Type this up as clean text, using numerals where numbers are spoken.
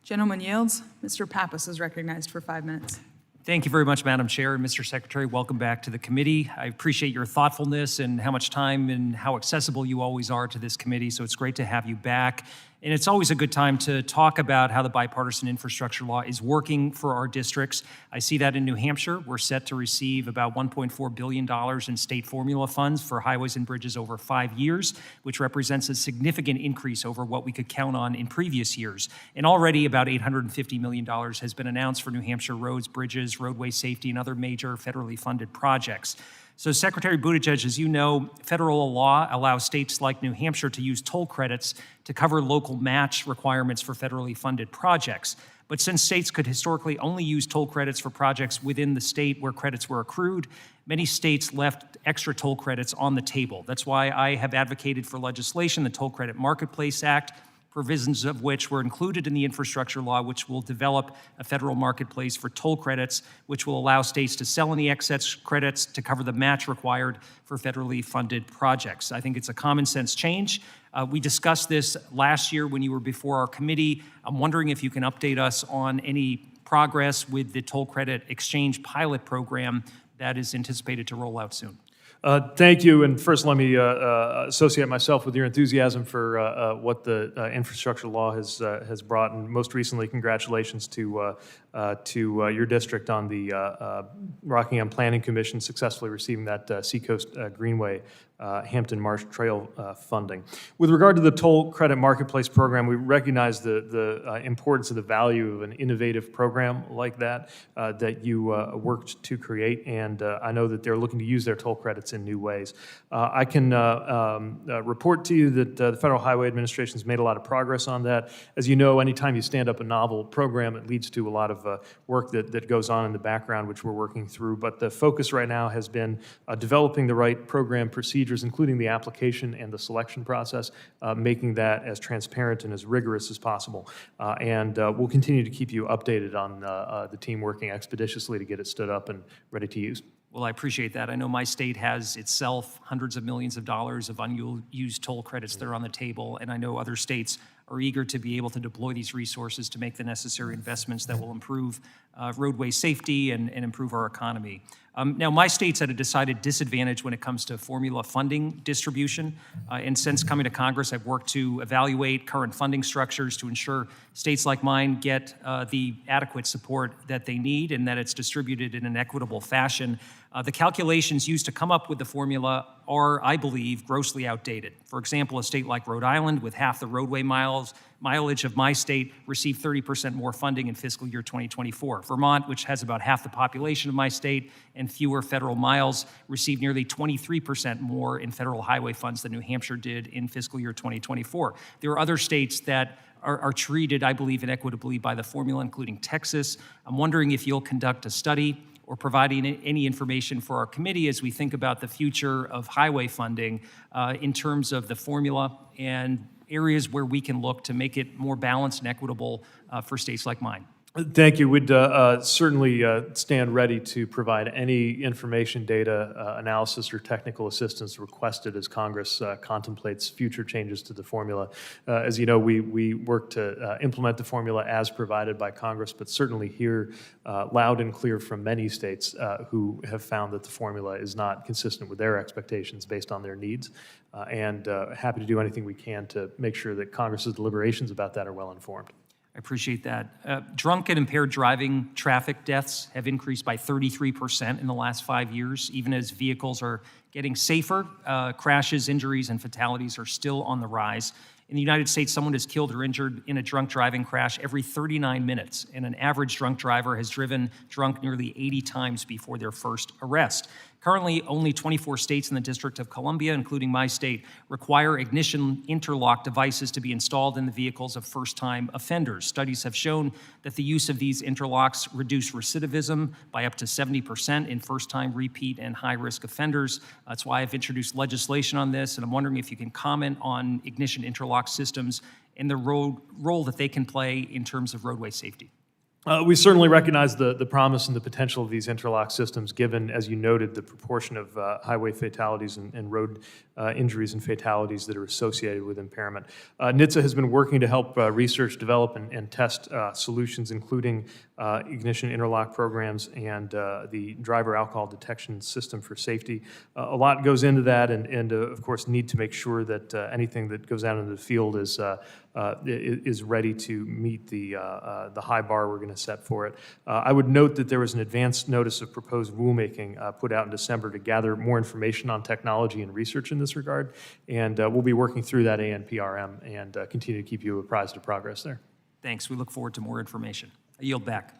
Gentleman yields. Mr. Pappas is recognized for 5 minutes. Thank you very much, Madam Chair. And Mr. Secretary, welcome back to the committee. I appreciate your thoughtfulness and how much time and how accessible you always are to this committee, so it's great to have you back. And it's always a good time to talk about how the bipartisan infrastructure law is working for our districts. I see that in New Hampshire. We're set to receive about $1.4 billion in state formula funds for highways and bridges over 5 years, which represents a significant increase over what we could count on in previous years. And already about $850 million has been announced for New Hampshire roads, bridges, roadway safety, and other major federally funded projects. So Secretary Buttigieg, as you know, federal law allows states like New Hampshire to use toll credits to cover local match requirements for federally funded projects. But since states could historically only use toll credits for projects within the state where credits were accrued, many states left extra toll credits on the table. That's why I have advocated for legislation, the Toll Credit Marketplace Act, provisions of which were included in the infrastructure law, which will develop a federal marketplace for toll credits, which will allow states to sell any excess credits to cover the match required for federally funded projects. I think it's a common sense change. We discussed this last year when you were before our committee. I'm wondering if you can update us on any progress with the toll credit exchange pilot program that is anticipated to roll out soon. Thank you, and first let me associate myself with your enthusiasm for what the infrastructure law has brought, and most recently, congratulations to your district on the Rockingham Planning Commission successfully receiving that Seacoast Greenway Hampton Marsh Trail funding. With regard to the toll credit marketplace program, we recognize the importance of the value of an innovative program like that that you worked to create, and I know that they're looking to use their toll credits in new ways. I can report to you that the Federal Highway Administration has made a lot of progress on that. As you know, anytime you stand up a novel program, it leads to a lot of work that goes on in the background, which we're working through. But the focus right now has been developing the right program procedures, including the application and the selection process, making that as transparent and as rigorous as possible. And we'll continue to keep you updated on the team working expeditiously to get it stood up and ready to use. Well, I appreciate that. I know my state has itself hundreds of millions of dollars of unused toll credits that are on the table, and I know other states are eager to be able to deploy these resources to make the necessary investments that will improve roadway safety and improve our economy. Now, my state's at a decided disadvantage when it comes to formula funding distribution. And since coming to Congress, I've worked to evaluate current funding structures to ensure states like mine get the adequate support that they need and that it's distributed in an equitable fashion. The calculations used to come up with the formula are, I believe, grossly outdated. For example, a state like Rhode Island, with half the roadway mileage of my state, received 30% more funding in fiscal year 2024. Vermont, which has about half the population of my state and fewer federal miles, received nearly 23% more in federal highway funds than New Hampshire did in fiscal year 2024. There are other states that are treated, I believe, inequitably by the formula, including Texas. I'm wondering if you'll conduct a study or providing any information for our committee as we think about the future of highway funding in terms of the formula and areas where we can look to make it more balanced and equitable for states like mine. Thank you. We'd certainly stand ready to provide any information, data, analysis, or technical assistance requested as Congress contemplates future changes to the formula. As you know, we work to implement the formula as provided by Congress, but certainly hear loud and clear from many states who have found that the formula is not consistent with their expectations based on their needs, and happy to do anything we can to make sure that Congress's deliberations about that are well informed. I appreciate that. Drunk and impaired driving traffic deaths have increased by 33% in the last 5 years. Even as vehicles are getting safer, crashes, injuries, and fatalities are still on the rise. In the United States, someone is killed or injured in a drunk driving crash every 39 minutes, and an average drunk driver has driven drunk nearly 80 times before their first arrest. Currently, only 24 states in the District of Columbia, including my state, require ignition interlock devices to be installed in the vehicles of first-time offenders. Studies have shown that the use of these interlocks reduce recidivism by up to 70% in first-time, repeat, and high-risk offenders. That's why I've introduced legislation on this, and I'm wondering if you can comment on ignition interlock systems and the role that they can play in terms of roadway safety. We certainly recognize the promise and the potential of these interlock systems, given, as you noted, the proportion of highway fatalities and road injuries and fatalities that are associated with impairment. NHTSA has been working to help research, develop, and test solutions, including ignition interlock programs and the driver alcohol detection system for safety. A lot goes into that, and of course, need to make sure that anything that goes out into the field is ready to meet the high bar we're going to set for it. I would note that there was an advance notice of proposed rulemaking put out in December to gather more information on technology and research in this regard, and we'll be working through that ANPRM and continue to keep you apprised of progress there. Thanks. We look forward to more information. I yield back.